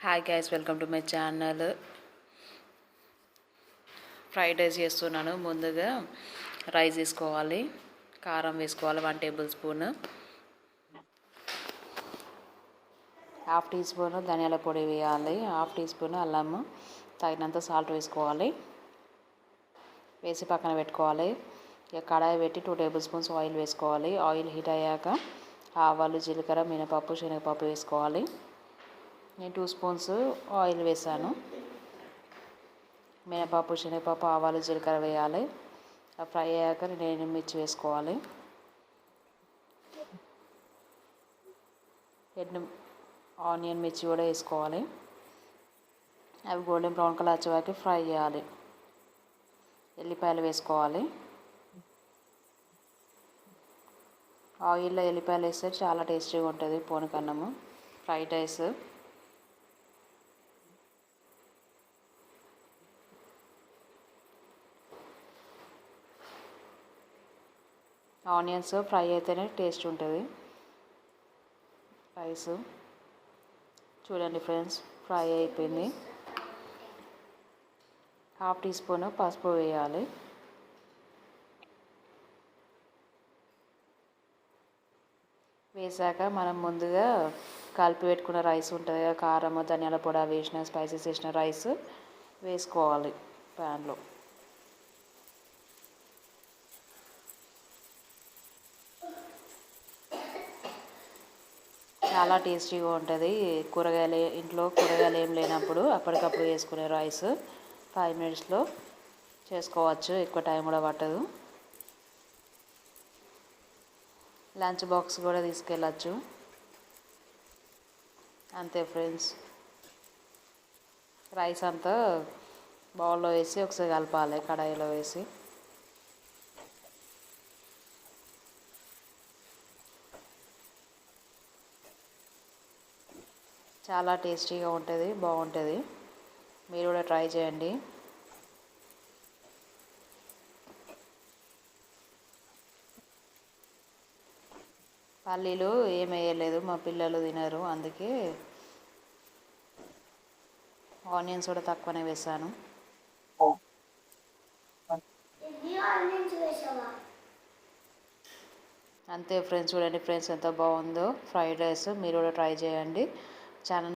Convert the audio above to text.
Hi guys, welcome to my channel. Fried rice చేస్తున్నాను. ముందుగా rice వేసుకోవాలి, కారం వేసుకోవాలి 1 tablespoon, half teaspoon ధనియాల పొడి వేయాలి, హాఫ్ టీ స్పూన్ అల్లం, తగినంత సాల్ట్ వేసుకోవాలి. వేసి పక్కన పెట్టుకోవాలి. ఇక కడాయి పెట్టి 2 టేబుల్ స్పూన్స్ ఆయిల్ వేసుకోవాలి. ఆయిల్ హీట్ అయ్యాక ఆవాలు, జీలకర్ర, మినపప్పు, శనగపప్పు వేసుకోవాలి. నేను 2 స్పూన్స్ ఆయిల్ వేసాను. మినపప్పు, శనగపప్పు, ఆవాలు, జీలకర్ర వేయాలి. ఫ్రై అయ్యాక నేను మిర్చి వేసుకోవాలి. ఆనియన్, మిర్చి కూడా వేసుకోవాలి. అవి గోల్డెన్ బ్రౌన్ కలర్ వచ్చే వరకు ఫ్రై చేయాలి. ఎల్లిపాయలు వేసుకోవాలి. ఆయిల్లో ఎల్లిపాయలు వేస్తే చాలా టేస్టీగా ఉంటుంది పోనకన్నము, ఫ్రైడ్ రైస్. ఆనియన్స్ ఫ్రై అయితేనే టేస్ట్ ఉంటుంది రైస్. చూడండి ఫ్రెండ్స్, ఫ్రై అయిపోయింది. హాఫ్ టీ స్పూన్ పసుపు వేయాలి. వేసాక మనం ముందుగా కలిపి పెట్టుకున్న రైస్ ఉంటుంది కదా, కారం, ధనియాల పొడి వేసిన, స్పైసెస్ వేసిన రైస్ వేసుకోవాలి ప్యాన్లో. చాలా టేస్టీగా ఉంటుంది. ఇంట్లో కూరగాయలు ఏం లేనప్పుడు అప్పటికప్పుడు వేసుకునే రైస్ 5 మినిట్స్లో చేసుకోవచ్చు, ఎక్కువ టైం కూడా పట్టదు. లంచ్ బాక్స్ కూడా తీసుకెళ్ళచ్చు. అంతే ఫ్రెండ్స్, రైస్ అంతా బౌల్లో వేసి ఒకసారి కలపాలి కడాయిలో వేసి. చాలా టేస్టీగా ఉంటుంది, బాగుంటుంది. మీరు కూడా ట్రై చేయండి. పల్లీలు ఏం వేయలేదు, మా పిల్లలు తినరు, అందుకే ఆనియన్స్ కూడా తక్కువనే వేసాను. అంతే ఫ్రెండ్స్, చూడండి ఫ్రెండ్స్ ఎంత బాగుందో ఫ్రైడ్ రైస్. మీరు కూడా ట్రై చేయండి. ఛానల్